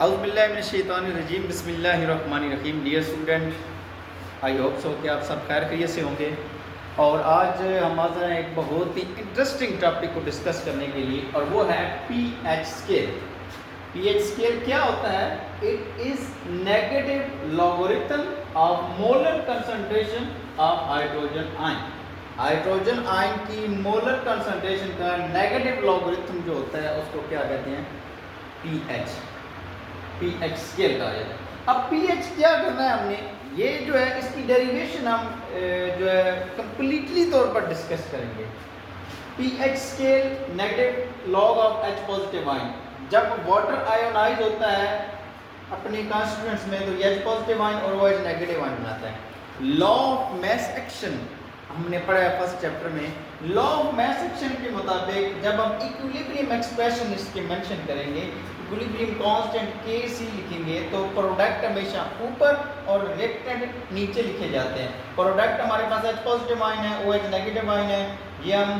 औज़ुबिल्लाहिमिनश्शैतानिर्रजीम बिस्मिल्लाहिर्रहमानिर्रहीम। Dear student, I hope so कि आप सब खैर खैरियत से होंगे। और आज हम आज एक बहुत ही इंटरेस्टिंग टॉपिक को डिस्कस करने के लिए, और वो है पीएच स्केल। पीएच स्केल क्या होता है? It is negative logarithm of molar concentration of hydrogen ion. Hydrogen ion की मोलर कंसंट्रेशन का नेगेटिव लॉगरिथम जो होता है उसको क्या कहते हैं? पीएच। पीएच स्केल का है। अब पीएच क्या करना है हमने, ये जो है इसकी डेरिवेशन हम जो है कंप्लीटली तौर पर डिस्कस करेंगे। PH scale negative log of H positive ion. जब वाटर आयोनाइज होता है अपने कॉन्स्टिट्यूएंट्स में तो एच पॉजिटिव आयन और वो एच नेगेटिव आयन बनाता है। लॉ ऑफ मैस एक्शन हमने पढ़ा है फर्स्ट चैप्टर में। लॉ ऑफ मैस एक्शन के मुताबिक जब हम इक्विलिब्रियम एक्सप्रेशन इसके मेंशन करेंगे, इक्विलिब्रियम कांस्टेंट के सी लिखेंगे तो प्रोडक्ट हमेशा ऊपर और रिएक्टेंट नीचे लिखे जाते हैं। प्रोडक्ट हमारे पास एच पॉजिटिव आयन है, ओ एच नेगेटिव आयन है, ये हम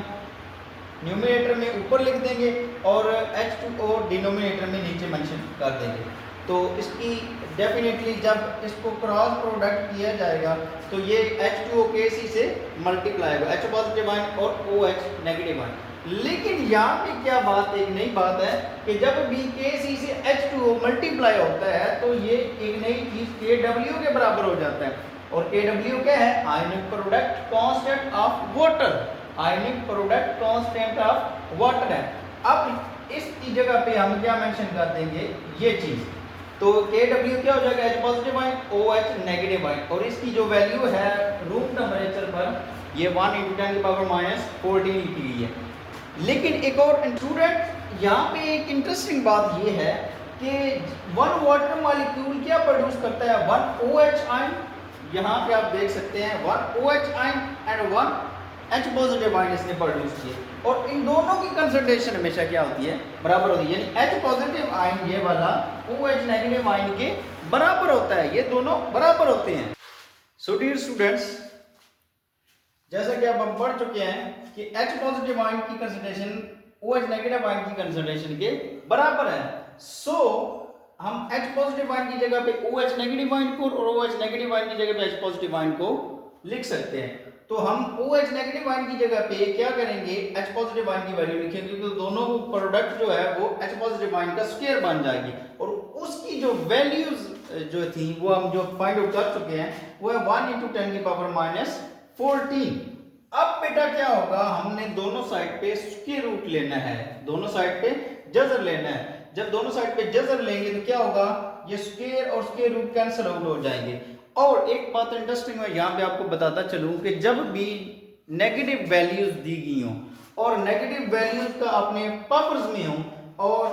न्यूमरेटर में ऊपर लिख देंगे और H2O डिनोमिनेटर में नीचे मेंशन कर देंगे। तो इसकी डेफिनेटली जब इसको क्रॉस प्रोडक्ट किया जाएगा तो ये H2O KC से मल्टीप्लाई होगा, H पॉजिटिव आयन और OH नेगेटिव आयन। लेकिन यहाँ पे क्या बात, एक नई बात है कि जब भी KC से H2O मल्टीप्लाई होता है तो ये एक नई चीज KW के बराबर हो जाता है। और KW क्या है? Ionic product constant of water. Ionic product constant of water है। अब इसकी जगह पे हम क्या मेंशन कर देंगे, ये चीज। तो KW क्या हो जाएगा? H positive ion, OH negative ion. और इसकी जो वैल्यू है रूम टेम्परेचर पर ये 1 × 10⁻14 लिखी गई है। लेकिन एक और स्टूडेंट यहाँ पे एक इंटरेस्टिंग बात ये है कि वन वाटर मॉलिक्यूल क्या प्रोड्यूस करता है? 1 OH आयन। यहाँ पे आप देख सकते हैं 1 OH ion and 1 H positive ion इसने प्रोड्यूस किए। और इन दोनों की कंसंट्रेशन हमेशा क्या होती है? बराबर होती है। यानी H पॉजिटिव आयन ये वाला OH नेगेटिव आयन के बराबर होता है, ये दोनों बराबर होते हैं। सो डियर स्टूडेंट्स, जैसा कि अब हम पढ़ चुके हैं कि H पॉजिटिव आयन की कंसंट्रेशन OH नेगेटिव आयन की कंसंट्रेशन के बराबर है। सो हम H पॉजिटिव आयन की जगह पे OH नेगेटिव आयन को और OH नेगेटिव आयन की जगह पे H पॉजिटिव आयन को लिख सकते हैं। तो हम OH नेगेटिव आयन की जगह पे क्या करेंगे? H पॉजिटिव आयन की वैल्यू लिखेंगे, तो दोनों प्रोडक्ट जो है वो H पॉजिटिव आयन का स्क्वायर बन जाएगी। और उसकी जो वैल्यूज जो थी वो हम जो फाइंड आउट कर चुके हैं वो है 1 × 10⁻14। अब बेटा क्या होगा, हमने दोनों साइड पे स्क्वायर रूट लेना है, दोनों साइड पे जजर लेना है। जब दोनों साइड पे जजर लेंगे तो क्या होगा? ये स्क्वायर और स्क्वायर रूट कैंसिल आउट हो जाएंगे। और एक बात इंटरेस्टिंग मैं यहाँ पे आपको बताता चलूं कि जब भी नेगेटिव वैल्यूज दी गई हो और नेगेटिव वैल्यूज का अपने पावर्स में हो, और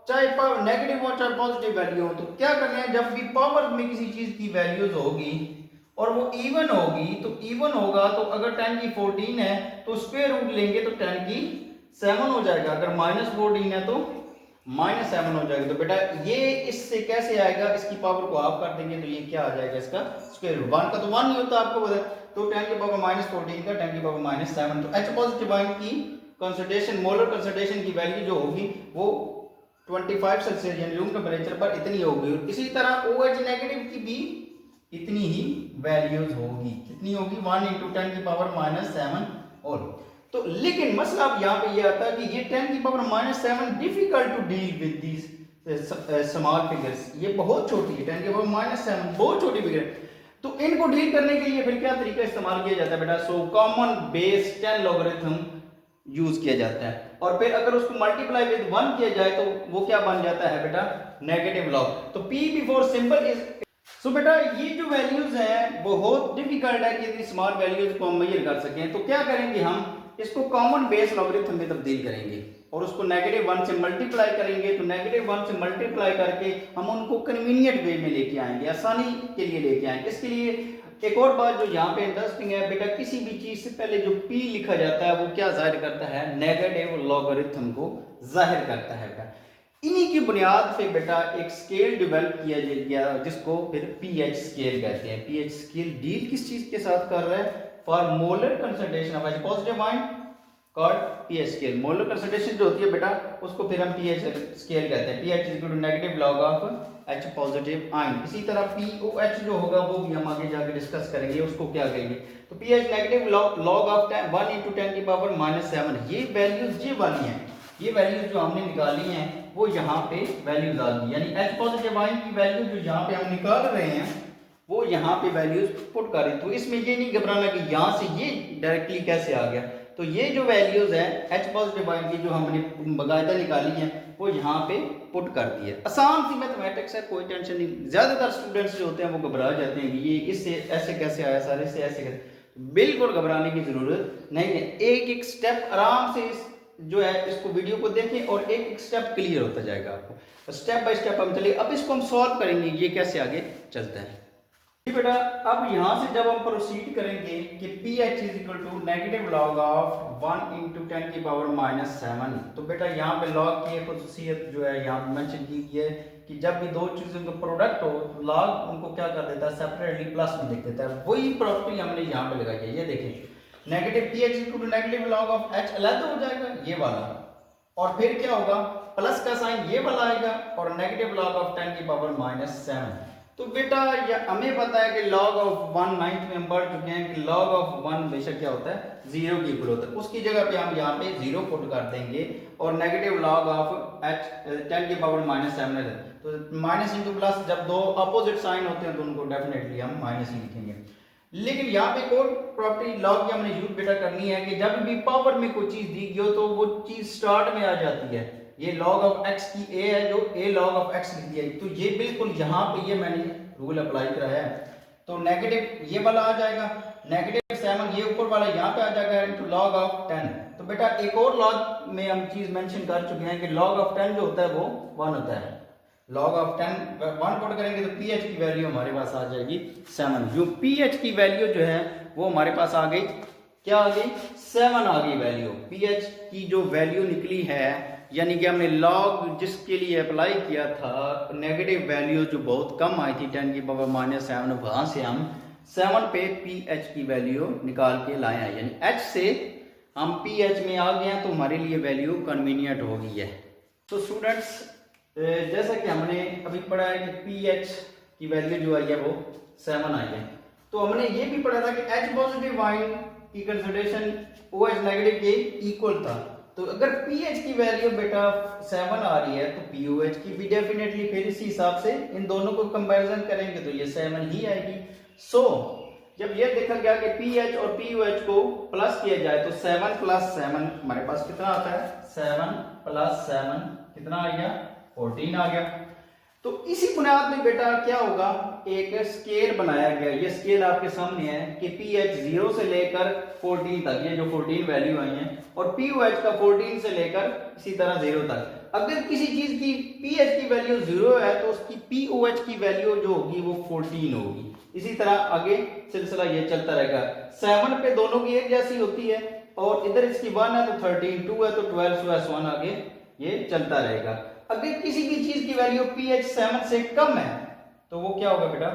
चाहे पावर नेगेटिव हो चाहे पॉजिटिव वैल्यू हो, तो क्या करना है? जब भी पावर में किसी चीज की वैल्यूज होगी और वो इवन होगी, तो इवन होगा तो अगर 10 की 14 है तो स्क्वायर रूट लेंगे तो 10 की 7 हो जाएगा। अगर -14 है तो -7 हो जाएगा। तो बेटा ये इससे कैसे आएगा? इसकी पावर को आप कर देंगे तो ये क्या आ जाएगा? इसका स्क्वायर रूट। 1 का तो 1 नहीं होता, आपको पता है। तो 10 की पावर -14 का 10 की पावर -7। तो H पॉजिटिव आयन की कंसंट्रेशन, मोलर कंसंट्रेशन की वैल्यू जो होगी वो 25 सेल्सियस यानी रूम टेम्परेचर पर इतनी होगी। और इसी तरह OH नेगेटिव की भी इतनी ही वैल्यूज होगी। कितनी होगी? 1 × 10⁻7 और। तो लेकिन मसला अब यहाँ पे ये आता है कि ये 10 की power -7 difficult to deal with these small figures. ये बहुत छोटी है, 10 की पावर -7 बहुत छोटी फिगर है। तो इनको डील करने के लिए फिर क्या तरीका इस्तेमाल किया जाता है बेटा? So common base 10 logarithm use किया जाता है। और फिर अगर उसको मल्टीप्लाई विद 1 किया जाए तो वो क्या बन जाता है बेटा? Negative log. तो P बिफोर सिंबल इज। सो बेटा ये जो वैल्यूज है बहुत डिफिकल्ट है कि स्मॉल वैल्यूज को हम मेजर कर सकें। तो क्या करेंगे? हम इसको कॉमन बेस लॉगरिथम में तब्दील करेंगे और उसको -1 से मल्टीप्लाई करेंगे। तो -1 से मल्टीप्लाई करके हम उनको कन्वीनियंट वे में लेके आएंगे, आसानी के लिए लेके आएंगे। इसके लिए एक और बात जो यहाँ पे इंटरेस्टिंग है बेटा, किसी भी चीज से पहले जो P लिखा जाता है वो क्या जाहिर करता है? नेगेटिव लॉगरिथम को जाहिर करता है बेटा। इन्हीं की बुनियाद पे बेटा एक स्केल डेवलप किया गया जिसको फिर पीएच स्केल कहते हैं। पीएच स्केल डील किस चीज के साथ कर रहा है? For molar concentration of H positive ion called pH scale. Molar concentration जो होती है बेटा उसको फिर हम पीएच स्केल कहते हैं। PH is equal to negative log of H positive ion. इसी तरह पीओएच जो होगा वो भी हम आगे जाके डिस्कस करेंगे, उसको क्या कहेंगे। तो पीएच नेगेटिव लॉग ऑफ 1 × 10 की पावर -7। ये वैल्यूज ये वाली हैं, ये वैल्यूज जो हमने निकाली हैं वो यहाँ पे वैल्यूज आ गई, यानी एच पॉजिटिव आयन की वैल्यू जो यहाँ पे हम निकाल रहे हैं वो यहाँ पे वैल्यूज पुट कर रहे हैं। तो इसमें ये नहीं घबराना कि यहाँ से ये डायरेक्टली कैसे आ गया। तो ये जो वैल्यूज है एच पॉजिटिव आयन की जो हमने बाकायदा निकाली है वो यहाँ पे पुट कर दी है। आसान सी मैथमेटिक्स है, कोई टेंशन नहीं। ज्यादातर स्टूडेंट्स जो होते हैं वो घबरा जाते हैं कि ये इससे ऐसे कैसे आया सर, इससे ऐसे कैसे। बिल्कुल घबराने की जरूरत नहीं है। एक एक स्टेप आराम से जो है इसको वीडियो को देखें और एक एक स्टेप क्लियर होता जाएगा आपको। स्टेप बाय स्टेप हम चलिए, अब इसको हम सॉल्व करेंगे ये कैसे आगे चलता है। बेटा अब यहाँ से जब हम प्रोसीड करेंगे कि pH is equal to negative log of 1 × 10 की पावर -7। तो बेटा यहाँ पे लॉग की खुसूसियत जो है यहाँ पे मेंशन की गई है कि जब भी दो चीजों का प्रोडक्ट हो लॉग उनको क्या कर देता है, सेपरेटली प्लस में लिख देता है। वही प्रॉपर्टी हमने यहाँ पे लगाई है। ये देखें negative pH is equal to negative log of H अलग हो जाएगा ये वाला, और फिर क्या होगा प्लस का साइन ये वाला आएगा और नेगेटिव लॉग ऑफ 10 की पावर -7। तो बेटा हमें पता है कि log ऑफ 1 9th में हम पढ़ चुके हैं कि log ऑफ 1 बेशक क्या होता है 0 की इक्वल होता है। उसकी जगह पे हम यहाँ पे 0 पुट कर देंगे और नेगेटिव log ऑफ 10 की पावर -7 है। तो माइनस इंटू प्लस जब दो अपोजिट साइन होते हैं तो उनको डेफिनेटली हम माइनस ही लिखेंगे। लेकिन यहाँ पे कोई प्रॉपर्टी लॉग की हमने यूज बेटा करनी है कि जब भी पावर में कोई चीज दी गई हो तो वो चीज स्टार्ट में आ जाती है। ये log ऑफ x की a है जो a log ऑफ x लिख दिया, तो ये बिल्कुल यहाँ पे ये मैंने रूल अप्लाई कराया है। तो नेगेटिव ये वाला आ जाएगा, -7 ये ऊपर वाला यहाँ पे आ जाएगा इनटू log ऑफ 10। तो बेटा एक और लॉग में हम चीज मेंशन कर चुके हैं कि log ऑफ 10 जो होता है वो 1 होता है। log ऑफ 10 1 पुट करेंगे तो pH की वैल्यू हमारे पास आ जाएगी 7। जो pH की वैल्यू जो है वो हमारे पास आ गई, क्या आ गई 7 आ गई वैल्यू। pH की जो वैल्यू निकली है यानी कि हमने लॉग जिसके लिए अप्लाई किया था नेगेटिव वैल्यू जो बहुत कम आई थी 10 की पावर -7, वहां से हम 7 पे pH की वैल्यू निकाल के लाए हैं, यानी H से हम pH में आ गए हैं तो हमारे लिए वैल्यू कन्वीनियंट हो गई है। तो स्टूडेंट्स जैसा कि हमने अभी पढ़ा है कि pH की वैल्यू जो आई है वो 7 आई है, तो हमने ये भी पढ़ा था कि H पॉजिटिव आयन की कंसंट्रेशन OH नेगेटिव के इक्वल था। तो अगर pH की वैल्यू बेटा 7 आ रही है तो pOH की भी डेफिनेटली फिर इसी हिसाब से इन दोनों को कंपैरिजन करेंगे तो ये 7 ही आएगी। सो जब ये देखा गया कि pH और pOH को प्लस किया जाए तो 7 + 7 हमारे पास कितना आता है, 7 + 7 कितना आ गया 14 आ गया। तो इसी बुनियाद में बेटा क्या होगा, एक स्केल बनाया गया। ये स्केल आपके सामने है कि pH 0 से लेकर 14 तक, ये जो 14 वैल्यू आई है, और pOH का 14 से लेकर इसी तरह 0 तक। अगर किसी चीज की pH की वैल्यू 0 है तो उसकी pOH की वैल्यू जो होगी वो 14 होगी। इसी तरह आगे सिलसिला ये चलता रहेगा। 7 पे दोनों की एक जैसी होती है और इधर इसकी 1 है तो 13, 2 है तो 12, so as 1 आगे ये चलता रहेगा। अगर किसी भी चीज की वैल्यू pH 7 से कम है तो वो क्या होगा बेटा,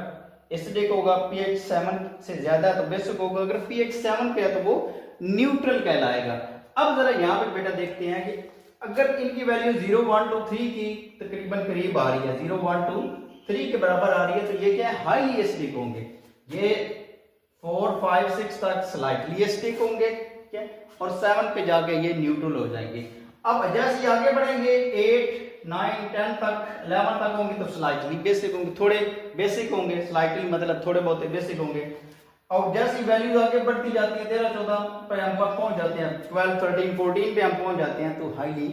एसिडिक होगा। pH 7 से ज्यादा है तो बेसिक होगा। अगर pH 7 पे है तो वो न्यूट्रल कहलाएगा। अब जरा यहाँ पे बेटा देखते हैं कि अगर इनकी वैल्यू 0, 1, 2, 3 की तकरीबन करीब आ रही है, 0, 1, 2, 3 के बराबर आ रही है, तो ये क्या है हाईली एसिडिक होंगे। ये 4, 5, 6 तक स्लाइटली एसिडिक होंगे, ठीक है, और 7 पे जाके ये न्यूट्रल हो जाएंगे। अब जैसे आगे बढ़ेंगे 8, 9, 10 तक, 11 तक होंगे तो स्लाइटली बेसिक होंगे, थोड़े बेसिक होंगे, स्लाइटली मतलब थोड़े बहुत बेसिक होंगे। और जैसी वैल्यू आगे बढ़ती जाती है 13, 14 पे हम पहुंच जाते हैं, 12, 13, 14 पे हम पहुंच जाते हैं तो हाईली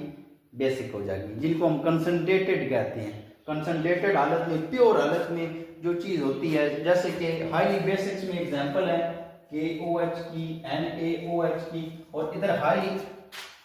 बेसिक हो जाएगी, जिनको हम कंसंट्रेटेड कहते हैं। कंसंट्रेटेड हालत में, प्योर हालत में जो चीज होती है, जैसे कि हाईली बेसिक्स में एग्जांपल है KOH की, NaOH की, और इधर हाईली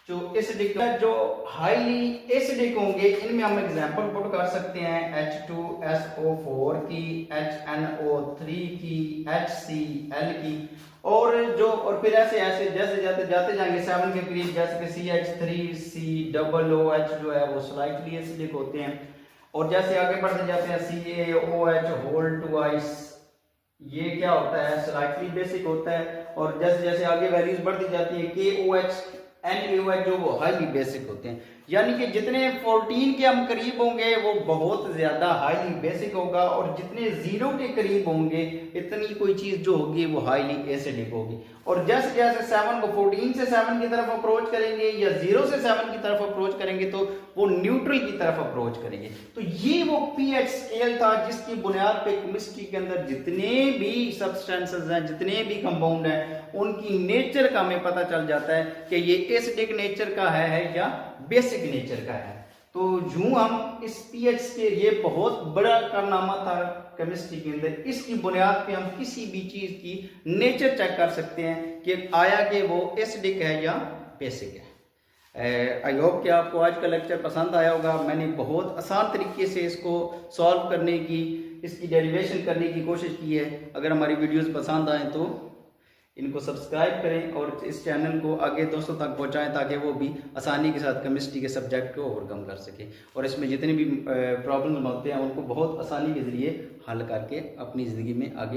जो एसिडिक, जो हाईली एसिडिक होंगे इनमें हम एग्जांपल पुट कर सकते हैं H2SO4 की, HNO3 की, HCl की, और फिर ऐसे ऐसे जैसे जाते जाएंगे 7 के करीब, जैसे कि CH3COOH जो है वो स्लाइटली एसिडिक होते हैं। और जैसे आगे बढ़ते जाते हैं CaOH होल ट्वाइस, ये क्या होता है स्लाइटली बेसिक होता है। और जैसे जैसे आगे वैल्यूज बढ़ती जाती है KOH NaOH जो वो हाईली बेसिक होते हैं, यानी कि जितने 14 के हम करीब होंगे वो बहुत ज़्यादा हाईली बेसिक होगा, और जितने 0 के करीब होंगे इतनी कोई चीज़ जो होगी वो हाईली एसिडिक होगी। और जैसे जैसे 7 को 14 से 7 की तरफ अप्रोच करेंगे या 0 से 7 की तरफ अप्रोच करेंगे तो वो न्यूट्रल की तरफ अप्रोच करेंगे। तो ये वो pH स्केल था जिसकी बुनियाद पे केमिस्ट्री के अंदर जितने भी सब्सटेंसेस हैं, जितने भी कंपाउंड हैं, उनकी नेचर का हमें पता चल जाता है कि ये एसिडिक नेचर का है या बेसिक नेचर का है। तो यूं हम इस pH स्केल, ये बहुत बड़ा कारनामा था केमिस्ट्री के अंदर, इसकी बुनियाद पे हम किसी भी चीज की नेचर चेक कर सकते हैं कि आया कि वो एसिडिक है या बेसिक है। आई होप कि आपको आज का लेक्चर पसंद आया होगा। मैंने बहुत आसान तरीके से इसको सॉल्व करने की, इसकी डेरिवेशन करने की कोशिश की है। अगर हमारी वीडियोस पसंद आए तो इनको सब्सक्राइब करें और इस चैनल को आगे दोस्तों तक पहुंचाएं ताकि वो भी आसानी के साथ केमिस्ट्री के सब्जेक्ट को ओवरकम कर सके, और इसमें जितने भी प्रॉब्लम होते हैं उनको बहुत आसानी के ज़रिए हल करके अपनी ज़िंदगी में आगे